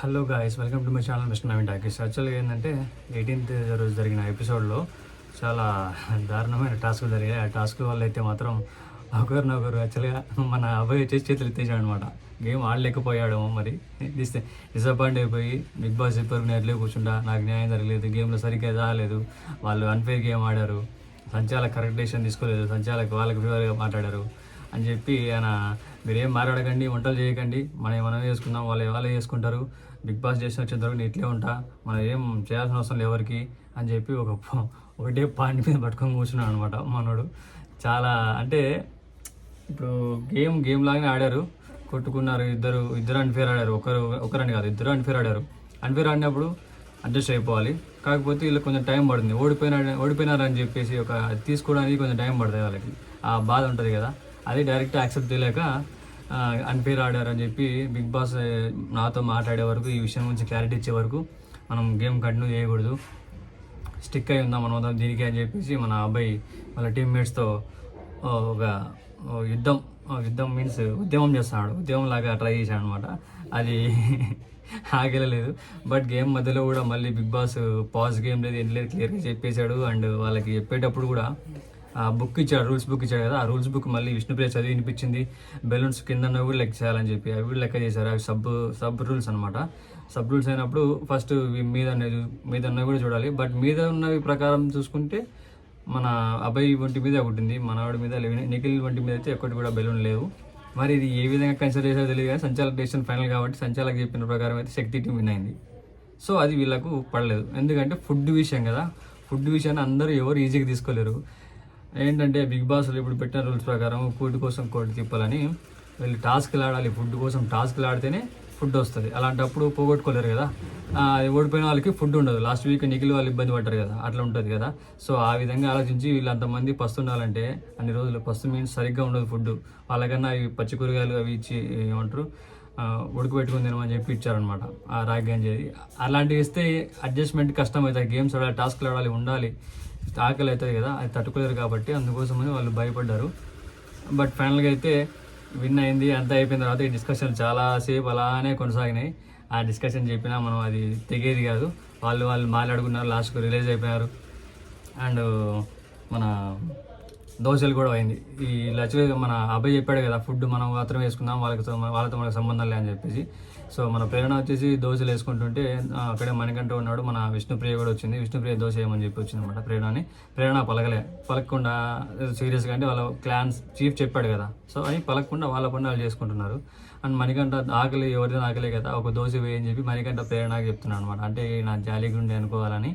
Hello guys, welcome to my channel mister Naveen talkies. యాక్చువల్గా ఏంటంటే 18th రోజు జరిగిన ఎపిసోడ్లో చాలా దారుణమైన టాస్కులు జరిగాయి. ఆ టాస్క్ వల్ల అయితే మాత్రం ఒకరినొకరు యాక్చువల్గా మన అబ్బాయి వచ్చేసి చేతులు ఎత్తేసాడు అనమాట. గేమ్ ఆడలేకపోయాడు. మరి డిసప్పాయింట్ అయిపోయి బిగ్ బాస్ చెప్పారు నేను ఎట్లే కూర్చుంటా, నాకు న్యాయం జరగలేదు, గేమ్లో సరిగ్గా రాలేదు, వాళ్ళు అన్ఫేర్ గేమ్ ఆడారు, సంచాలక కరెక్ట్ డెసిషన్ తీసుకోలేదు, సంచాలక వాళ్ళకి ఫేవర్గా మాట్లాడారు అని చెప్పి ఆయన మీరేం మాట్లాడకండి, వంటలు చేయకండి, మనం చేసుకుందాం, వాళ్ళే చేసుకుంటారు, బిగ్ బాస్ చేసిన వచ్చిన తర్వాత నేను ఇట్లే ఉంటా, మనం ఏం చేయాల్సిన అవసరం లేదు ఎవరికి అని చెప్పి ఒకటే పాయింట్ మీద పట్టుకొని కూర్చున్నాడు అనమాట మనోడు. చాలా అంటే ఇప్పుడు గేమ్ లాగానే ఆడారు, కొట్టుకున్నారు, ఇద్దరు అన్ఫేర్ ఆడారు, ఒకరని కాదు ఇద్దరు అన్ఫేర్ ఆడారు. అన్ఫేర్ ఆడినప్పుడు అడ్జస్ట్ అయిపోవాలి. కాకపోతే వీళ్ళకి కొంచెం టైం పడుతుంది, ఓడిపోయినారని చెప్పేసి తీసుకోవడానికి కొంచెం టైం పడుతుంది వాళ్ళకి, ఆ బాధ ఉంటుంది కదా, అది డైరెక్ట్ యాక్సెప్ట్ చేయలేక అన్ఫేర్ ఆడారని చెప్పి బిగ్ బాస్ నాతో మాట్లాడే వరకు, ఈ విషయం గురించి క్లారిటీ ఇచ్చే వరకు మనం గేమ్ కంటిన్యూ చేయకూడదు, స్టిక్ అయి ఉందాం మనం దీనికి అని చెప్పేసి మన అబ్బాయి వాళ్ళ టీమ్మేట్స్తో ఒక యుద్ధం మీన్స్ ఉద్యమం చేస్తున్నాడు, ఉద్యమం లాగా ట్రై చేశాడు అనమాట. అది ఆగలేదు. బట్ గేమ్ మధ్యలో కూడా మళ్ళీ బిగ్ బాస్ పాజ్ గేమ్ లేదు ఏం లేదు క్లియర్గా చెప్పేశాడు. అండ్ వాళ్ళకి చెప్పేటప్పుడు కూడా బుక్ ఇచ్చాడు, రూల్స్ బుక్ ఇచ్చాడు కదా, ఆ రూల్స్ బుక్ మళ్ళీ విష్ణుప్రియ చదివి వినిపించింది. బెలూన్స్ కింద కూడా లెక్క చేయాలని చెప్పి అవి కూడా లెక్క చేశారు. అవి సబ్ రూల్స్ అనమాట. సబ్ రూల్స్ అయినప్పుడు ఫస్ట్ మీద ఉన్నవి కూడా చూడాలి. బట్ మీద ఉన్నవి ప్రకారం చూసుకుంటే మన అబ్బాయి వంటి మీద ఒకటి ఉంది, మనవాడి మీద నిఖిల్ వంటి మీద అయితే ఒక్కటి కూడా బెలూన్ లేవు. మరి ఇది ఏ విధంగా కన్సిడర్ చేసారో తెలియదు కానీ సంచాలక డెసిషన్ ఫైనల్ కాబట్టి సంచాలక చెప్పిన ప్రకారం అయితే శక్తి టీం విన్ అయింది. సో అది వీళ్ళకు పడలేదు, ఎందుకంటే ఫుడ్ విషయం కదా, ఫుడ్ విషయాన్ని అందరూ ఎవరు ఈజీగా తీసుకోలేరు. ఏంటంటే బిగ్ బాస్లో ఇప్పుడు పెట్టిన రూల్స్ ప్రకారం ఫుడ్ కోసం కోటి తిప్పాలని వీళ్ళు టాస్క్లు ఆడాలి, ఫుడ్ కోసం టాస్క్లు ఆడితేనే ఫుడ్ వస్తుంది. అలాంటప్పుడు పోగొట్టుకోలేరు కదా, ఓడిపోయిన వాళ్ళకి ఫుడ్ ఉండదు. లాస్ట్ వీక్ నిఖిల్ వాళ్ళు ఇబ్బంది పడ్డారు కదా, అట్లా ఉంటుంది కదా. సో ఆ విధంగా ఆలోచించి వీళ్ళు అంతమంది పస్తు ఉండాలంటే అన్ని రోజులు పస్తు మీన్స్ సరిగ్గా ఉండదు ఫుడ్. వాళ్ళకన్నా అవి పచ్చి కూరగాయలు అవి ఇచ్చి ఏమంటారు ఉడకబెట్టుకుని తినమని చెప్పి ఇచ్చారనమాట, ఆ రాగి గంజేది. అలాంటివి ఇస్తే అడ్జస్ట్మెంట్ కష్టం అవుతుంది, గేమ్స్ ఆడాలి, టాస్క్లు ఆడాలి, ఉండాలి, ఆకలి అవుతుంది కదా, అది తట్టుకోలేరు కాబట్టి అందుకోసమని వాళ్ళు భయపడ్డారు. బట్ ఫైనల్గా అయితే విన్ అయింది. అంతా అయిపోయిన తర్వాత ఈ డిస్కషన్ చాలాసేపు అలానే కొనసాగినాయి. ఆ డిస్కషన్ చెప్పినా మనం అది తెగేది కాదు. వాళ్ళు మాట్లాడుకున్నారు, లాస్ట్కు రిలీజ్ అయిపోయారు. అండ్ మన దోశలు కూడా అయింది. ఈ యాక్చువల్గా మన అబ్బాయి చెప్పాడు కదా, ఫుడ్ మనం మాత్రం వేసుకుందాం, వాళ్ళతో మనకు సంబంధం లే అని చెప్పేసి. సో మన ప్రేరణ వచ్చేసి దోశలు వేసుకుంటుంటే అక్కడే మణికంఠ ఉన్నాడు, మన విష్ణుప్రియ కూడా వచ్చింది. విష్ణుప్రియ దోశ వేయమని చెప్పి వచ్చింది అనమాట. ప్రేరణ పలకకుండా సీరియస్గా, అంటే వాళ్ళ క్లాన్స్ చీఫ్ చెప్పాడు కదా, సో అని పలకకుండా వాళ్ళ పని వాళ్ళు చేసుకుంటున్నారు. అండ్ మణికంఠ ఆకలి ఎవరిదైనా ఆకలే కదా, ఒక దోశ వేయని చెప్పి మణికంఠ ప్రేరణకి చెప్తున్నాడు అనమాట. అంటే నా జాలి గుండె అనుకోవాలని,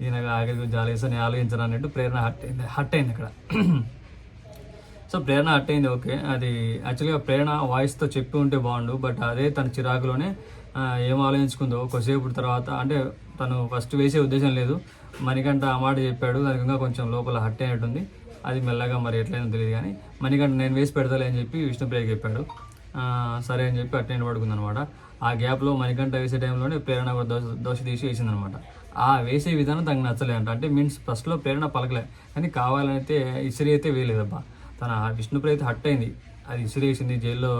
ఈయన ఆకలి గురించి ఆలోచిస్తే నేను ఆలోచించను అన్నట్టు ప్రేరణ హట్ అయింది అక్కడ. సో ప్రేరణ హట్ అయింది, ఓకే. అది యాక్చువల్గా ప్రేరణ వాయిస్తో చెప్పి ఉంటే బాగుండు. బట్ అదే తన చిరాకులోనే ఏం ఆలోచించుకుందో కొద్దిసేపు తర్వాత, అంటే తను ఫస్ట్ వేసే ఉద్దేశం లేదు, మణికంఠ ఆ మాట చెప్పాడు, దానికి ఇంకా కొంచెం లోపల హట్ అయినట్టుంది. అది మెల్లగా మరి ఎట్లయినా తెలియదు కానీ మణికంఠ నేను వేసి పెడతాలే అని చెప్పి విష్ణుప్రియ చెప్పాడు. సరే అని చెప్పి అటెండ్ పడుకుంది అనమాట. ఆ గ్యాప్లో మణికంఠ వేసే టైంలోనే ప్రేరణ కూడా దోశ తీసి వేసిందనమాట. ఆ వేసే విధానం తనకు నచ్చలేదంట. అంటే మీన్స్ ఫస్ట్లో ప్రేరణ పలకలే కానీ కావాలనైతే ఇసిరి అయితే వేయలేదబ్బా. తన విష్ణుప్రియ అయితే హట్ అయింది, అది ఇసిరి వేసింది, జైల్లో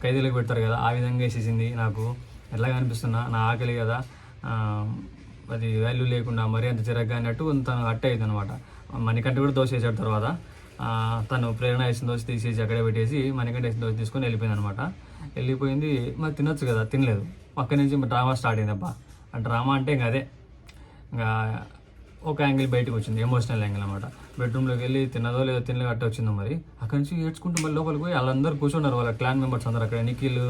ఖైదీలకు పెడతారు కదా ఆ విధంగా వేసేసింది. నాకు ఎట్లాగా అనిపిస్తున్నా, నా ఆకలి కదా, అది వాల్యూ లేకుండా మరీ అంత చిరగ్గా అన్నట్టు తను హట్ అయింది అనమాట. మణికంఠ కూడా దోశ వేసాడు తర్వాత తను ప్రేరణ వేసిన దోశ తీసేసి అక్కడే పెట్టేసి మణికంఠ వేసిన దోశ తీసుకొని వెళ్ళిపోయింది అనమాట. వెళ్ళిపోయింది. మరి తినొచ్చు కదా, తినలేదు. అక్కడి నుంచి డ్రామా స్టార్ట్ అయింది అబ్బా. ఆ డ్రామా అంటే ఇంకా అదే, ఇంకా ఒక యాంగిల్ బయటకు వచ్చింది, ఎమోషనల్ యాంగిల్ అనమాట. బెడ్రూమ్లోకి వెళ్ళి తిన్నదో లేదో తినలేదో అట్ట వచ్చిందో మరి. అక్కడి నుంచి ఏడ్చుకుంటూ మళ్ళీ లోపలికి పోయి వాళ్ళందరూ కూర్చున్నారు, వాళ్ళ క్లాన్ మెంబర్స్ అందరూ అక్కడ, నిఖిల్,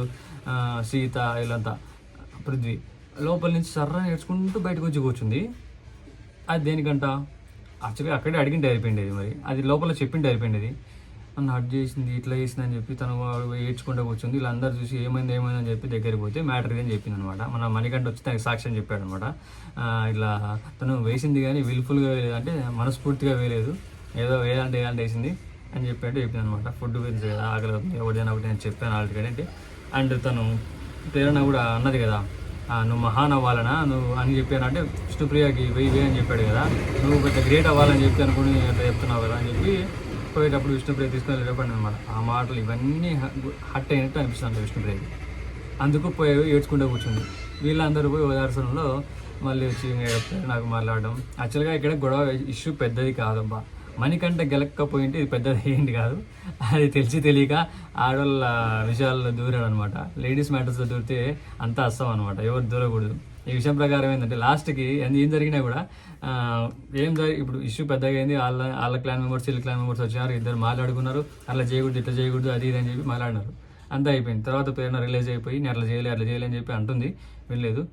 సీత, వీళ్ళంతా, పృథ్వీ. లోపల నుంచి సర్రని ఏడ్చుకుంటూ బయటకు వచ్చి కూర్చుంది. అది దేనికంట యాక్చువల్గా అక్కడే అడిగింటే అయిపోయింది, మరి అది లోపల చెప్పింటే అయిపోయింది. నన్ను హట్ చేసింది, ఇట్లా చేసింది అని చెప్పి తను ఏడ్చుకుంటూ కూర్చుంది. వీళ్ళందరూ చూసి ఏమైంది అని చెప్పి దగ్గరికి పోతే మ్యాటర్ ఇదని చెప్పింది అనమాట. మన మణికంఠ వచ్చి తనకి సాక్ష్యం చెప్పాడు అనమాట. ఇలా తను వేసింది కానీ విల్ఫుల్గా వేయలేదు, అంటే మనస్ఫూర్తిగా వేయలేదు, ఏదో వేయాలంటే వేసింది అని చెప్పింది అనమాట. ఫుడ్ గురించి కదా, ఆకలి అవుతుంది, ఎవరిదైనా ఒకటి నేను చెప్పాను ఆల్రెడీ అంటే. అండ్ తను ప్రేరణ కూడా అన్నది కదా, నువ్వు మహాన్ అవ్వాలనా నువ్వు అని చెప్పాను, అంటే విష్ణుప్రియకి వెయ్యి అని చెప్పాడు కదా, నువ్వు పెద్ద గ్రేట్ అవ్వాలని చెప్పి అనుకుని అట్లా చెప్తున్నావు కదా అని చెప్పి పోయేటప్పుడు విష్ణుప్రియ తీసుకొని వెళ్ళేటప్పుడు అనమాట. ఆ మాటలు ఇవన్నీ హట్ అయినట్టు అనిపిస్తుంది విష్ణుప్రియకి. అందుకు పోయి ఏడ్చుకుంటూ కూర్చుంది. వీళ్ళందరూ పోయి ఓదార్చడంలో మళ్ళీ వచ్చి నాకు మాట్లాడడం. యాక్చువల్గా ఇక్కడ గొడవ ఇష్యూ పెద్దది కాదబ్బా, మణికంఠ గెలక్కపోయింటే ఇది పెద్దది ఏంటి కాదు, అది తెలియక ఆడవాళ్ళ విషయాల్లో దూరాడు అనమాట. లేడీస్ మ్యాటర్స్లో దూరితే అంతా అస్సం అనమాట, ఎవరు దూరకూడదు. ఈ విషయం ప్రకారం ఏంటంటే లాస్ట్కి ఏం జరిగినా కూడా ఇప్పుడు ఇష్యూ పెద్దగా అయింది. వాళ్ళ క్లాన్ మెంబర్స్ వీళ్ళ క్లాన్ మెంబర్స్ వచ్చారు, ఇద్దరు మాట్లాడుకున్నారు, అట్లా చేయకూడదు ఇట్లా చేయకూడదు అది ఇది అని చెప్పి మాట్లాడినారు. అంతా అయిపోయింది. తర్వాత పేరున రిలీజ్ అయిపోయి నేను అట్లా చేయలే అని చెప్పి అంటుంది, వినలేదు.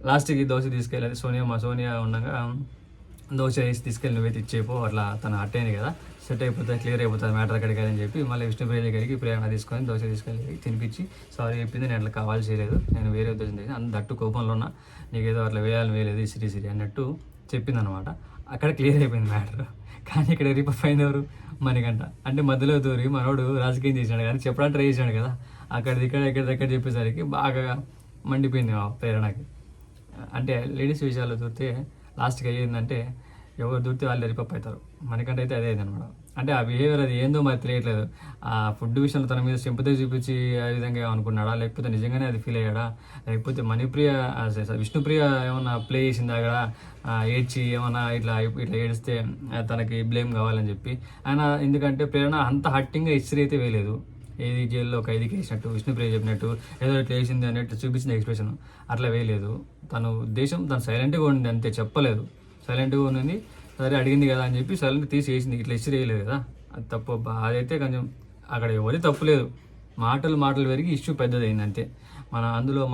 లాస్ట్కి దోశ తీసుకెళ్ళాలి సోనియా ఉండగా దోశ వేసి తీసుకెళ్ళి నువ్వైతే ఇచ్చేపో, అట్లా తను అట్ అయింది కదా, సెట్ అయిపోతుంది, క్లియర్ అయిపోతుంది మ్యాటర్ అక్కడికి అని చెప్పి మళ్ళీ విష్ణుప్రియ దగ్గరికి ప్రేరణ తీసుకొని దోశ తీసుకెళ్ళి తినిపించి సారీ చెప్పింది, నేను అట్లా కావాలి చేయలేదు, నేను వేరే ఉద్దేశం చేసి అంత దట్టు కోపంలో ఉన్నా, నీకేదో అట్లా వేయలేదు సిరి అన్నట్టు చెప్పింది అనమాట. అక్కడ క్లియర్ అయిపోయింది మ్యాటర్. కానీ ఇక్కడ రిపఫ్ అయిన ఎవరు? మణికంఠ. అంటే మధ్యలో దూరి మనోడు రాజకీయం చేసినాడు కానీ చెప్పడానికి ట్రై చేసినాడు కదా, అక్కడిది ఇక్కడ చెప్పేసరికి బాగా మండిపోయింది ప్రేరణకి. అంటే లేడీస్ విషయాల్లో దూరితే లాస్ట్కి అయ్యిందంటే ఎవరు దూరితే వాళ్ళు రిపప్ అవుతారు. మనకంటే అయితే అదే అనమాట. అంటే ఆ బిహేవియర్ అది ఏందో మరి తెలియట్లేదు. ఆ ఫుడ్ విషయంలో తన మీద సింపతి చూపించి ఆ విధంగా అనుకున్నాడా, లేకపోతే నిజంగానే అది ఫీల్ అయ్యాడా, లేకపోతే విష్ణుప్రియ ఏమన్నా ప్లే చేసిందా అక్కడ ఏడ్చి ఏమన్నా ఇట్లా ఏడిస్తే తనకి బ్లేమ్ కావాలని చెప్పి ఆయన. ఎందుకంటే ప్రేరణ అంత హట్టింగ్గా హిస్టరీ అయితే వేయలేదు. ఏది జైల్లో ఒక 5కి వేసినట్టు విష్ణుప్రియ చెప్పినట్టు ఏదో ఇట్లా వేసింది అన్నట్టు చూపించిన ఎక్స్ప్రెషన్ అట్లా వేయలేదు. తను ఉద్దేశం తను సైలెంట్గా ఉండింది అంతే, చెప్పలేదు, సైలెంట్గా ఉన్నది. సరే అడిగింది కదా అని చెప్పి సైలెంట్ తీసి వేసింది, ఇట్లా హిస్టరీ వేయలేదు కదా, అది తప్పు. అదైతే కొంచెం అక్కడ ఎవరి తప్పు లేదు, మాటలు పెరిగి ఇష్యూ పెద్దదైంది అంతే. అందులో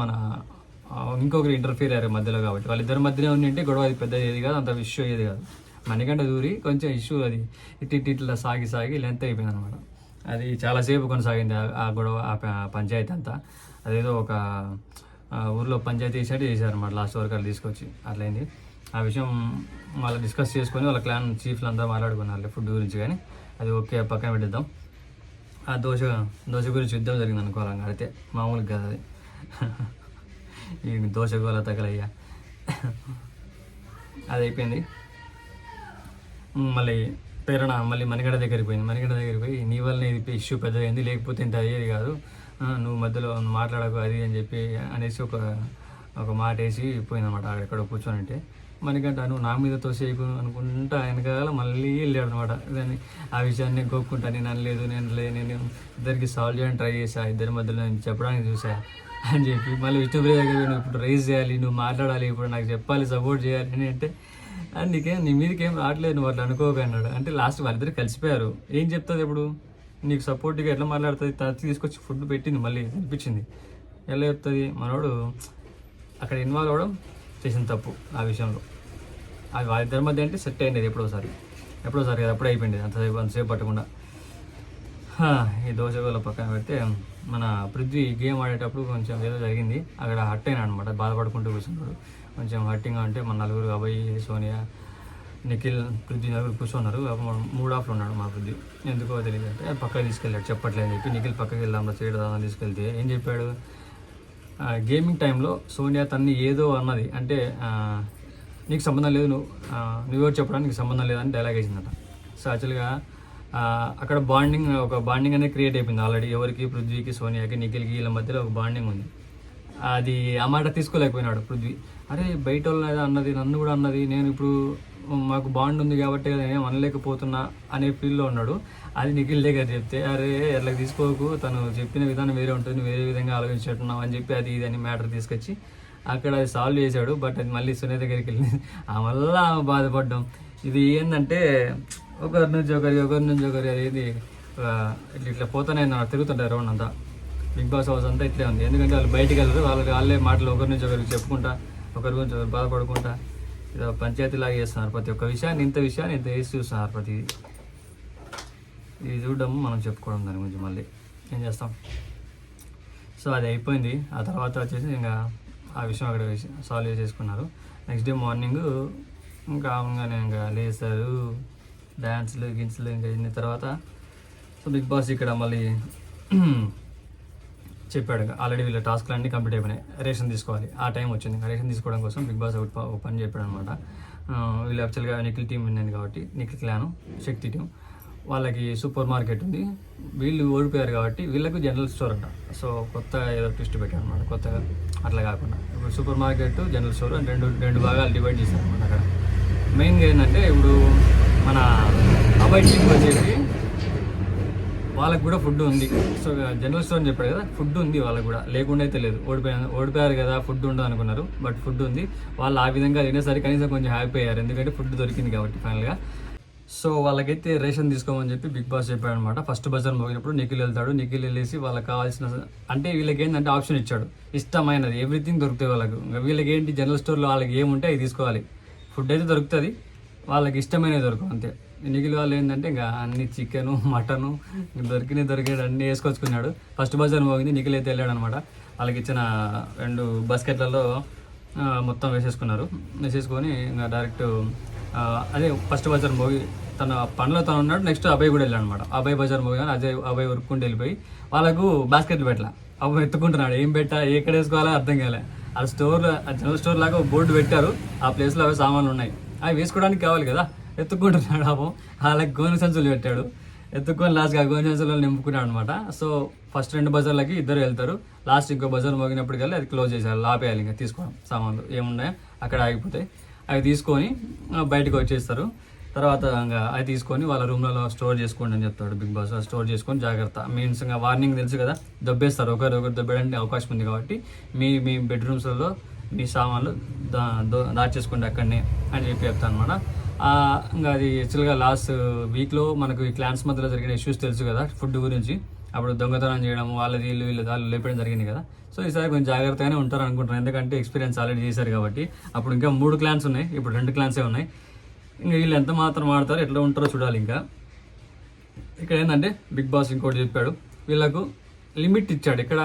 ఇంకొకరు ఇంటర్ఫియర్ అయ్యారు మధ్యలో, కాబట్టి వాళ్ళిద్దరి మధ్యనే ఉండింటే గొడవ అది పెద్దది ఏది కాదు, అంత ఇష్యూ అయ్యేది కాదు. మణికంఠ దూరి కొంచెం ఇష్యూ అది ఇట్లా సాగి లెంత్ అయిపోయింది అనమాట. అది చాలాసేపు కొనసాగింది ఆ గొడవ, ఆ పంచాయతీ అంతా. అదేదో ఒక ఊర్లో పంచాయతీ చేశారు అన్నమాట, లాస్ట్ వరకు వాళ్ళు తీసుకొచ్చి అట్లయింది. ఆ విషయం వాళ్ళు డిస్కస్ చేసుకొని వాళ్ళ క్లాన్ చీఫ్లు అందరూ మాట్లాడుకున్నారు ఫుడ్ గురించి. కానీ అది ఓకే, పక్కన పెట్టిద్దాం. ఆ దోశ గురించి యుద్ధం జరిగింది అనుకోవాలి, అయితే మామూలుగా కదా అది. ఈ దోశ గోల తగలయ్యా అది అయిపోయింది. మళ్ళీ ప్రేరణ మళ్ళీ మణికంఠ దగ్గరికి పోయి నీ వల్ల ఇది ఇష్యూ పెద్దదైంది, లేకపోతే ఇంత అయ్యేది కాదు, నువ్వు మధ్యలో మాట్లాడకు అది అని చెప్పి అనేసి ఒక మాట వేసి పోయిందన్నమాట. అక్కడెక్కడ కూర్చొని ఉంటే మణికంఠ నువ్వు నా మీద తోసేయకు అనుకుంటా వెనకాల మళ్ళీ వెళ్ళాడు అనమాట. దాన్ని ఆ విషయాన్ని గోక్కుంటా, నేను అనలేదు, నేను ఇద్దరికి సాల్వ్ చేయడానికి ట్రై చేశా, ఇద్దరి మధ్యలో నేను చెప్పడానికి చూసా అని చెప్పి మళ్ళీ విష్ణుప్రియ దగ్గర నువ్వు ఇప్పుడు రైజ్ చేయాలి, నువ్వు మాట్లాడాలి, ఇప్పుడు నాకు చెప్పాలి, సపోర్ట్ చేయాలి అని అంటే అందుకే నీ మీదకి ఏం రావట్లేదు, నువ్వు అట్లా అనుకోక అన్నాడు. అంటే లాస్ట్ వాళ్ళిద్దరు కలిసిపోయారు. ఏం చెప్తుంది ఇప్పుడు నీకు సపోర్ట్గా, ఎట్లా మాట్లాడుతుంది? తచ్చి తీసుకొచ్చి ఫుడ్ పెట్టింది, మళ్ళీ అనిపించింది, ఎలా చెప్తుంది? మనోడు అక్కడ ఇన్వాల్వ్ అవ్వడం చేసిన తప్పు ఆ విషయంలో. అది వాళ్ళిద్దరి మధ్య అంటే సెట్ అయింది ఎప్పుడోసారి కదా, అప్పుడే అయిపోయింది అంతసేపు పట్టకుండా. ఈ దోశ గోల పక్కన పెడితే మన పృథ్వీ గేమ్ ఆడేటప్పుడు కొంచెం ఏదో జరిగింది, అక్కడ హట్ అయినా అనమాట, బాధపడుకుంటూ కూర్చున్నాడు. కొంచెం హట్టింగ్గా ఉంటే మన నలుగురు అభయ్, సోనియా, నిఖిల్, పృథ్వీ నలుగురు కూర్చున్నారు. మూడ్ ఆఫ్లో ఉన్నాడు మా పృథ్వీ, ఎందుకో తెలియదు అంటే పక్కకి తీసుకెళ్ళాడు, చెప్పట్లేదు చెప్పి నిఖిల్ పక్కకి వెళ్దాంలో చేయడం తీసుకెళ్తే ఏం చెప్పాడు, గేమింగ్ టైంలో సోనియా తన్ని ఏదో అన్నది, అంటే నీకు సంబంధం లేదు, నువ్వెవరు చెప్పడానికి నీకు సంబంధం లేదని డైలాగ్ వేసిందట. సో యాక్చువల్గా అక్కడ ఒక బాండింగ్ అనేది క్రియేట్ అయిపోయింది ఆల్రెడీ. ఎవరికి? పృథ్వీకి, సోనియాకి, నిఖిల్కి వీళ్ళ మధ్యలో ఒక బాండింగ్ ఉంది. అది ఆ మాట తీసుకోలేకపోయినాడు పృథ్వీ. అరే బయట వాళ్ళ అన్నది, నన్ను కూడా అన్నది, నేను ఇప్పుడు మాకు బాండ్ ఉంది కాబట్టి నేనేం అనలేకపోతున్నా అనే ఫీల్లో ఉన్నాడు. అది నిఖిల్ దగ్గర చెప్తే అరే ఎట్లా తీసుకోకు, తను చెప్పిన విధానం వేరే ఉంటుంది, వేరే విధంగా ఆలోచించుకుంటున్నావు అని చెప్పి అది ఇదని మ్యాటర్ తీసుకొచ్చి అక్కడ అది సాల్వ్ చేశాడు. బట్ అది మళ్ళీ సునీత దగ్గరికి వెళ్ళి ఆ వల్ల బాధపడ్డాం. ఇది ఏంటంటే ఒకరి నుంచి ఒకరి అనేది ఇట్లా పోతానే తిరుగుతుంటారు రౌండ్ అంతా. బిగ్ బాస్ హౌస్ అంతా ఇట్లే ఉంది. ఎందుకంటే వాళ్ళు బయటికి వెళ్ళరు, వాళ్ళే మాటలు ఒకరి నుంచి ఒకరికి చెప్పుకుంటా, ఒకరి గురించి ఒకరు బాధపడుకుంటా ఇది పంచాయతీలాగా చేస్తున్నారు. ప్రతి ఒక్క విషయాన్ని ఇంత వేసి చూస్తున్నారు ప్రతిదీ. ఇది చూడడం, మనం చెప్పుకోవడం దాని గురించి మళ్ళీ ఏం చేస్తాం. సో అది అయిపోయింది. ఆ తర్వాత వచ్చేసి ఇంకా ఆ విషయం అక్కడ సాల్వ్ చేసుకున్నారు. నెక్స్ట్ డే మార్నింగ్ ఇంకా లేస్తారు, డ్యాన్స్లు గిన్స్లు ఇంకా అయిన తర్వాత సో బిగ్ బాస్ ఇక్కడ మళ్ళీ చెప్పాడు ఆల్రెడీ వీళ్ళ టాస్క్లు అన్నీ కంప్లీట్ అయిపోయినాయి, రేషన్ తీసుకోవాలి. ఆ టైం వచ్చింది. రేషన్ తీసుకోవడం కోసం బిగ్ బాస్ ఒక పని చెప్పాడు అనమాట. వీళ్ళు యాక్చువల్గా నిఖిల్ టీం విన్నాను కాబట్టి నిఖిల్ క్లాను, శక్తి టీం వాళ్ళకి సూపర్ మార్కెట్ ఉంది. వీళ్ళు ఓడిపోయారు కాబట్టి వీళ్ళకు జనరల్ స్టోర్ అంట. సో కొత్త ఏదో ట్విస్ట్ పెట్టారు అనమాట కొత్తగా. అట్లా కాకుండా ఇప్పుడు సూపర్ మార్కెట్ జనరల్ స్టోర్ అని రెండు భాగాలు డివైడ్ చేశారు అనమాట. అక్కడ మెయిన్గా ఏంటంటే ఇప్పుడు మన అబ్బాయి టీంకి వచ్చేసి వాళ్ళకి కూడా ఫుడ్ ఉంది. సో జనరల్ స్టోర్ అని చెప్పాడు కదా, ఫుడ్ ఉంది వాళ్ళకి కూడా, లేకుండా అయితే లేదు. ఓడిపోయారు కదా ఫుడ్ ఉండదు అనుకున్నారు, బట్ ఫుడ్ ఉంది. వాళ్ళు ఆ విధంగా తినేసరికి కనీసం కొంచెం హ్యాపీ అయ్యారు, ఎందుకంటే ఫుడ్ దొరికింది కాబట్టి ఫైనల్గా. సో వాళ్ళకైతే రేషన్ తీసుకోమని చెప్పి బిగ్ బాస్ చెప్పాడు అనమాట. ఫస్ట్ బజార్ మోగినప్పుడు నిఖిల్ వెళ్తాడు. నిఖిల్ వెళ్ళేసి వాళ్ళకి కావాల్సిన, అంటే వీళ్ళకి ఏంటంటే ఆప్షన్ ఇచ్చాడు, ఇష్టమైనది ఎవ్రీథింగ్ దొరుకుతాయి వాళ్ళకు. వీళ్ళకి ఏంటి, జనరల్ స్టోర్లో వాళ్ళకి ఏముంటే అవి తీసుకోవాలి. ఫుడ్ అయితే దొరుకుతుంది, వాళ్ళకి ఇష్టమైనవి దొరకవు అంతే. నిఖిల్ వాళ్ళు ఏంటంటే ఇంకా అన్ని చికెను మటను దొరికేది అన్నీ వేసుకొచ్చుకున్నాడు. ఫస్ట్ బజార్ మోగింది, నిఖిల్ అయితే వెళ్ళాడు అనమాట. వాళ్ళకి ఇచ్చిన 2 బాస్కెట్లలో మొత్తం వేసేసుకొని ఇంకా డైరెక్ట్ అదే ఫస్ట్ బజార్ మోగి తన పనిలో తను ఉన్నాడు. నెక్స్ట్ అబ్బాయి కూడా వెళ్ళాడు అనమాట. అబ్బాయి బజార్ మోగి కానీ అబ్బాయి ఉరుక్కుంటూ వెళ్ళిపోయి వాళ్ళకు బాస్కెట్లు పెట్టాల. అబ్బాయి ఎత్తుకుంటున్నాడు, ఏం ఎక్కడ వేసుకోవాలో అర్థం కాలే. ఆ స్టోర్లో జనరల్ స్టోర్ లాగా బోర్డు పెట్టారు, ఆ ప్లేస్లో అవి సామాన్లు ఉన్నాయి, అవి వేసుకోవడానికి కావాలి కదా. ఎత్తుకుంటున్నాడు పాపం. వాళ్ళకి గోనె సంచులు పెట్టాడు, ఎత్తుకొని లాస్ట్గా గోనె సంచులు నింపుకున్నాడు అనమాట. సో ఫస్ట్ 2 బజార్లకి ఇద్దరు వెళ్తారు. లాస్ట్ ఇంకో బజార్ మోగినప్పటికల్లా అది క్లోజ్ చేశారు, ఆపేయాలి ఇంకా తీసుకోవడం. సామాన్లు ఏమున్నాయో అక్కడ ఆగిపోతాయి, అవి తీసుకొని బయటకు వచ్చేస్తారు. తర్వాత ఇంకా అవి తీసుకొని వాళ్ళ రూమ్లలో స్టోర్ చేసుకోండి అని చెప్తాడు బిగ్ బాస్. స్టోర్ చేసుకొని జాగ్రత్త, మీన్స్ ఇంకా వార్నింగ్ తెలుసు కదా, దొబ్బేస్తారు, ఒకరు దొబ్బేయడానికి అవకాశం ఉంది కాబట్టి మీ బెడ్రూమ్స్లలో మీ సామాన్లు దాచేసుకోండి అక్కడనే అని చెప్తాను అనమాట. ఇంకా అది యాక్చువల్గా లాస్ట్ వీక్లో మనకు ఈ క్లాన్స్ మధ్యలో జరిగిన ఇష్యూస్ తెలుసు కదా ఫుడ్ గురించి. అప్పుడు దొంగతనం చేయడం, వీళ్ళు లేపడం జరిగింది కదా. సో ఈసారి కొంచెం జాగ్రత్తగానే ఉంటారు అనుకుంటున్నాను, ఎందుకంటే ఎక్స్పీరియన్స్ ఆల్రెడీ చేశారు కాబట్టి. అప్పుడు ఇంకా 3 క్లాన్స్ ఉన్నాయి, ఇప్పుడు 2 క్లాన్సే ఉన్నాయి. ఇంకా వీళ్ళు ఎంత మాత్రం ఆడతారో ఎట్లా ఉంటారో చూడాలి. ఇంకా ఇక్కడ ఏంటంటే బిగ్ బాస్ ఇంకోటి చెప్పాడు, వీళ్ళకు లిమిట్ ఇచ్చాడు. ఇక్కడ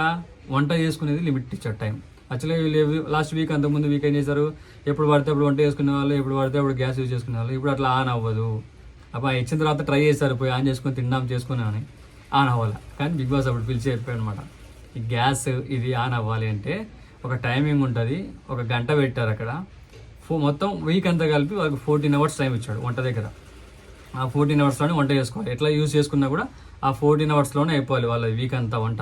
వంట చేసుకునేది లిమిట్ ఇచ్చాడు టైం. యాక్చువల్గా వీళ్ళు లాస్ట్ వీక్ అంతకుముందు వీక్ ఏం చేశారు, ఎప్పుడు పడితే అప్పుడు వంట చేసుకునే వాళ్ళు, ఎప్పుడు పడితే అప్పుడు గ్యాస్ యూజ్ చేసుకునే వాళ్ళు. ఇప్పుడు అట్లా ఆన్ అవ్వదు. అప్పుడు ఇచ్చిన తర్వాత ట్రై చేశారు, పోయి ఆన్ చేసుకొని తిందాం చేసుకున్నామని, ఆన్ అవ్వాలి. కానీ బిగ్ బాస్ అప్పుడు పిలిచి చెప్పాడు అనమాట, ఈ గ్యాస్ ఇది ఆన్ అవ్వాలి అంటే ఒక టైమింగ్ ఉంటుంది, 1 గంట పెట్టారు అక్కడ. మొత్తం వీక్ అంతా కలిపి వాళ్ళకి 14 అవర్స్ టైం ఇచ్చాడు వంట దగ్గర. ఆ 14 అవర్స్లోనే వంట చేసుకోవాలి. ఎట్లా యూజ్ చేసుకున్నా కూడా ఆ 14 అవర్స్లోనే అయిపోవాలి వాళ్ళ వీక్ అంతా వంట.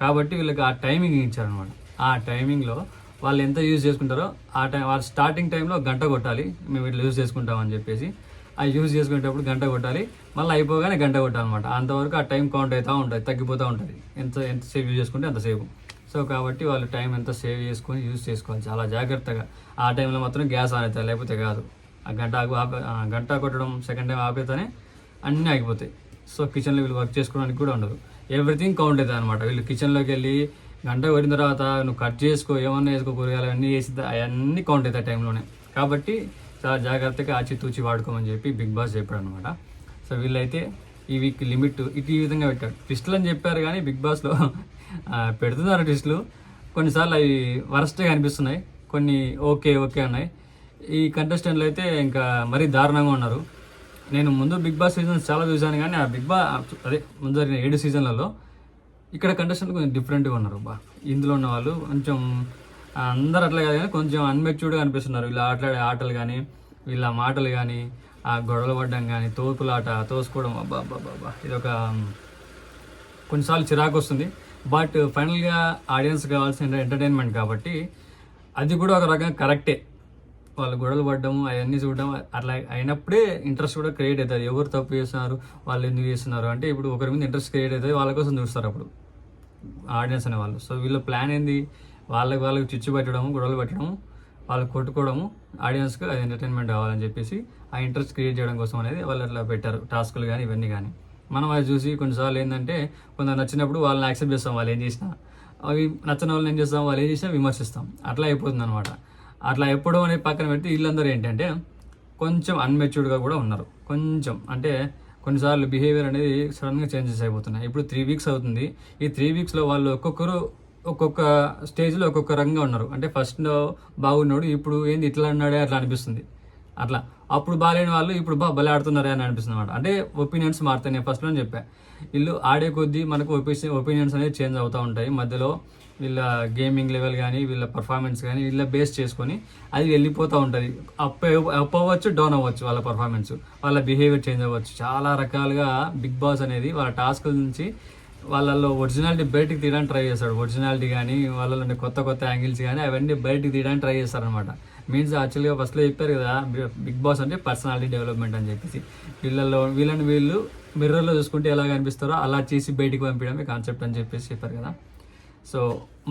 కాబట్టి వీళ్ళకి ఆ టైమింగ్ ఇచ్చారనమాట. ఆ టైమింగ్లో వాళ్ళు ఎంత యూజ్ చేసుకుంటారో ఆ టైం, వాళ్ళ స్టార్టింగ్ టైంలో 1 గంట కొట్టాలి, మేము ఇట్లా యూజ్ చేసుకుంటామని చెప్పేసి. ఆ యూజ్ చేసుకునేటప్పుడు 1 గంట కొట్టాలి, మళ్ళీ అయిపోగానే 1 గంట కొట్టాలన్నమాట. అంతవరకు ఆ టైం కౌంట్ అవుతూ ఉంటుంది, తగ్గిపోతూ ఉంటుంది, ఎంత సేవ్ యూజ్ చేసుకుంటే అంతసేపు. సో కాబట్టి వాళ్ళు టైం ఎంత సేవ్ చేసుకొని యూజ్ చేసుకోవాలి చాలా జాగ్రత్తగా. ఆ టైంలో మాత్రం గ్యాస్ ఆన్ అవుతాయి, లేకపోతే కాదు. ఆ గంట కొట్టడం సెకండ్ టైం ఆపేతేనే అన్నీ ఆగిపోతాయి. సో కిచెన్లో వీళ్ళు వర్క్ చేసుకోవడానికి కూడా ఉండదు, ఎవ్రీథింగ్ కౌంట్ అవుతుంది అనమాట. వీళ్ళు కిచెన్లోకి వెళ్ళి 1 గంట కొట్టిన తర్వాత నువ్వు కట్ చేసుకో, ఏమన్నా వేసుకో, కూరగాయలు అన్నీ వేసి అవన్నీ కౌంట్ అవుతాయి టైంలోనే. కాబట్టి చాలా జాగ్రత్తగా ఆచితూచి వాడుకోమని చెప్పి బిగ్ బాస్ చెప్పాడు అనమాట. సో వీళ్ళైతే ఈ వీక్ లిమిట్ ఈ విధంగా పెట్టాడు. ట్విస్టులు అని చెప్పారు కానీ బిగ్ బాస్లో పెడుతున్నారు ట్విస్టులు. కొన్నిసార్లు అవి వరస్ట్గా అనిపిస్తున్నాయి, కొన్ని ఓకే ఉన్నాయి. ఈ కంటెస్టెంట్లు అయితే ఇంకా మరీ దారుణంగా ఉన్నారు. నేను ముందు బిగ్ బాస్ సీజన్స్ చాలా చూశాను, కానీ ఆ ముందు జరిగిన 7 సీజన్లలో ఇక్కడ కంటెస్టెంట్లు కొంచెం డిఫరెంట్గా ఉన్నారు. ఇందులో ఉన్న వాళ్ళు కొంచెం అందరు అట్లా కాదు కానీ కొంచెం అన్మెచ్యూర్డ్గా అనిపిస్తున్నారు. వీళ్ళు ఆటలాడే ఆటలు కానీ, వీళ్ళ మాటలు కానీ, ఆ గొడవలు పడ్డం కానీ, తోసుకోవడం, అబ్బా ఇది ఒక కొన్నిసార్లు చిరాకు వస్తుంది. బట్ ఫైనల్గా ఆడియన్స్ కావాల్సిన ఎంటర్టైన్మెంట్ కాబట్టి అది కూడా ఒక రకంగా కరెక్టే. వాళ్ళు గొడవలు పడ్డము అవన్నీ చూడడం అట్లా అయినప్పుడే ఇంట్రెస్ట్ కూడా క్రియేట్ అవుతుంది. ఎవరు తప్పు చేస్తున్నారు, వాళ్ళు ఎందుకు చేస్తున్నారు అంటే ఇప్పుడు ఒకరి మీద ఇంట్రెస్ట్ క్రియేట్ అవుతుంది, వాళ్ళ కోసం చూస్తారు అప్పుడు ఆడియన్స్ అనేవాళ్ళు. సో వీళ్ళ ప్లాన్ ఏంది, వాళ్ళకి చిచ్చు పెట్టడము, గొడవలు పెట్టడము, వాళ్ళు కొట్టుకోవడము, ఆడియన్స్కి అది ఎంటర్టైన్మెంట్ కావాలని చెప్పేసి ఆ ఇంట్రెస్ట్ క్రియేట్ చేయడం కోసం అనేది వాళ్ళు అట్లా పెట్టారు టాస్కులు కానీ ఇవన్నీ కానీ. మనం అది చూసి కొన్నిసార్లు ఏంటంటే కొందరు నచ్చినప్పుడు వాళ్ళని యాక్సెప్ట్ చేస్తాం, వాళ్ళు ఏం చేసినా. అవి నచ్చిన వాళ్ళని ఏం చేస్తాం, వాళ్ళు ఏం చేసినా విమర్శిస్తాం. అట్లా అయిపోతుంది అనమాట. అట్లా ఎప్పుడో అనేది పక్కన పెడితే వీళ్ళందరూ ఏంటంటే కొంచెం అన్మెచ్యూర్డ్గా కూడా ఉన్నారు. కొంచెం అంటే కొన్నిసార్లు బిహేవియర్ అనేది సడన్గా చేంజెస్ అయిపోతున్నాయి. ఇప్పుడు 3 వీక్స్ అవుతుంది. ఈ 3 వీక్స్లో వాళ్ళు ఒక్కొక్కరు ఒక్కొక్క స్టేజ్లో ఒక్కొక్క రకంగా ఉన్నారు. అంటే ఫస్ట్లో బాగున్నాడు, ఇప్పుడు ఏంది ఇట్లా అన్నాడే అట్లా అనిపిస్తుంది. అట్లా అప్పుడు బాగాలేని వాళ్ళు ఇప్పుడు భలే ఆడుతున్నారే అని అనిపిస్తుంది అనమాట. అంటే ఒపీనియన్స్ మారుతాయి. నేను ఫస్ట్లో చెప్పా, వీళ్ళు ఆడే కొద్దీ మనకు ఒపీనియన్స్ అనేది చేంజ్ అవుతూ ఉంటాయి. మధ్యలో వీళ్ళ గేమింగ్ లెవెల్ కానీ వీళ్ళ పర్ఫార్మెన్స్ కానీ వీళ్ళ బేస్ చేసుకొని అది వెళ్ళిపోతూ ఉంటుంది. అప్ అవ్వచ్చు, డౌన్ అవ్వచ్చు వాళ్ళ పర్ఫార్మెన్స్, వాళ్ళ బిహేవియర్ చేంజ్ అవ్వచ్చు. చాలా రకాలుగా బిగ్ బాస్ అనేది వాళ్ళ టాస్క్ నుంచి వాళ్ళలో ఒరిజినాలిటీ బయటికి తీయడానికి ట్రై చేస్తాడు. ఒరిజినాలిటీ కానీ వాళ్ళలో కొత్త కొత్త యాంగిల్స్ కానీ అవన్నీ బయటికి తీయడానికి ట్రై చేస్తారనమాట. మీన్స్ యాక్చువల్గా ఫస్ట్లో చెప్పారు కదా, బిగ్ బాస్ అంటే పర్సనాలిటీ డెవలప్మెంట్ అని చెప్పేసి. వీళ్ళు మిర్రర్లో చూసుకుంటే ఎలా కనిపిస్తారో అలా చేసి బయటికి పంపించడమే కాన్సెప్ట్ అని చెప్పేసి చెప్పారు కదా. సో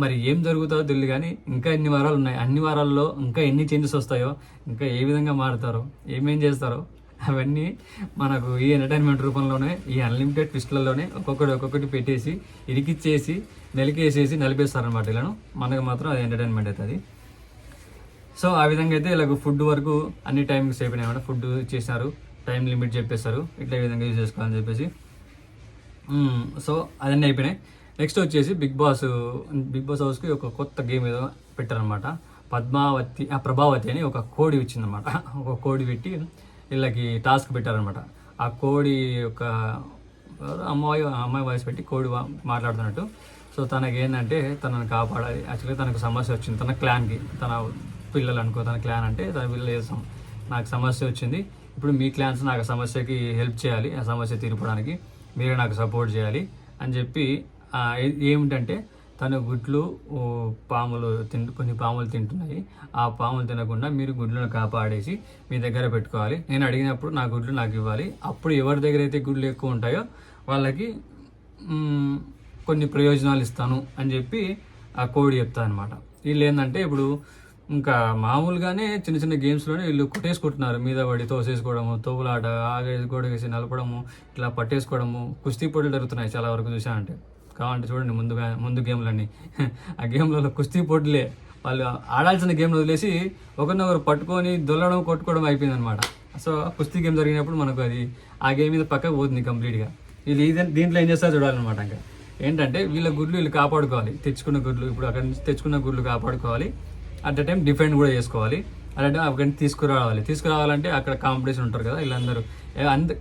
మరి ఏం జరుగుతుందో తెలియదు కానీ ఇంకా ఎన్ని వారాలు ఉన్నాయి, అన్ని వారాల్లో ఇంకా ఎన్ని చేంజెస్ వస్తాయో, ఇంకా ఏ విధంగా మారుతారో, ఏమేం చేస్తారో అవన్నీ మనకు ఈ ఎంటర్టైన్మెంట్ రూపంలోనే, ఈ అన్లిమిటెడ్ ట్విస్ట్లలోనే ఒక్కొక్కటి పెట్టేసి ఇరికిచ్చేసి నెలికేసేసి నలిపేస్తారనమాట వీళ్ళను. మనకు మాత్రం అది ఎంటర్టైన్మెంట్ అవుతుంది. సో ఆ విధంగా అయితే ఇలాగ ఫుడ్ వరకు అన్ని టైంకి సేఫ్ అయినాయి. ఫుడ్ ఇచ్చేసారు, టైం లిమిట్ చెప్పేస్తారు, ఇట్లా ఈ విధంగా యూజ్ చేసుకోవాలని చెప్పేసి. సో అదన్నీ అయిపోయినాయి. నెక్స్ట్ వచ్చేసి బిగ్ బాస్ హౌస్కి ఒక కొత్త గేమ్ ఏదో పెట్టారనమాట. ప్రభావతి అని ఒక కోడి ఇచ్చిందనమాట. ఒక కోడి పెట్టి వీళ్ళకి టాస్క్ పెట్టారనమాట. ఆ కోడి ఒక అమ్మాయి వాయిస్ పెట్టి కోడి మాట్లాడుతున్నట్టు. సో తనకి ఏంటంటే తనని కాపాడాలి. యాక్చువల్గా తనకు సమస్య వచ్చింది, తన క్లాన్కి, తన పిల్లలు అనుకో, తన క్లాన్ అంటే తన పిల్లలు చేస్తాం, నాకు సమస్య వచ్చింది, ఇప్పుడు మీ క్లాన్స్ నాకు సమస్యకి హెల్ప్ చేయాలి, ఆ సమస్య తీర్పడానికి మీరే నాకు సపోర్ట్ చేయాలి అని చెప్పి ఏమిటంటే తను గుడ్లు కొన్ని పాములు తింటున్నాయి, ఆ పాములు తినకుండా మీరు గుడ్లను కాపాడేసి మీ దగ్గర పెట్టుకోవాలి, నేను అడిగినప్పుడు నా గుడ్లు నాకు ఇవ్వాలి, అప్పుడు ఎవరి దగ్గర అయితే గుడ్లు ఎక్కువ ఉంటాయో వాళ్ళకి కొన్ని ప్రయోజనాలు ఇస్తాను అని చెప్పి ఆ కోడి చెప్తా అనమాట. వీళ్ళు ఏంటంటే ఇప్పుడు ఇంకా మామూలుగానే చిన్న చిన్న గేమ్స్లోనే వీళ్ళు కొట్టేసుకుంటున్నారు, మీద పడి తోసేసుకోవడము, తోపులాట, ఆగేసి గోడగేసి నలపడము, ఇట్లా పట్టేసుకోవడము, కుస్తీ పోటీలు జరుగుతున్నాయి చాలా వరకు చూసానంటే. కావాలంటే చూడండి ముందు గేమ్లన్నీ ఆ గేమ్లలో కుస్తీ పోటీలే. వాళ్ళు ఆడాల్సిన గేమ్లు వదిలేసి ఒకరినొకరు పట్టుకొని దొల్లడం కొట్టుకోవడం అయిపోయింది అనమాట. సో కుస్తీ గేమ్ జరిగినప్పుడు మనకు అది ఆ గేమ్ మీద పక్కకు పోతుంది కంప్లీట్గా. వీళ్ళు దీంట్లో ఏం చేస్తారో చూడాలన్నమాట. ఇంకా ఏంటంటే వీళ్ళ గుడ్లు వీళ్ళు కాపాడుకోవాలి, తెచ్చుకున్న గుడ్లు, ఇప్పుడు అక్కడి నుంచి తెచ్చుకున్న గుడ్లు కాపాడుకోవాలి, అట్ ద టైం డిఫెండ్ కూడా చేసుకోవాలి, అట్ ద టైం అక్కడికి తీసుకురావాలంటే అక్కడ కాంపిటీషన్ ఉంటారు కదా, వీళ్ళందరూ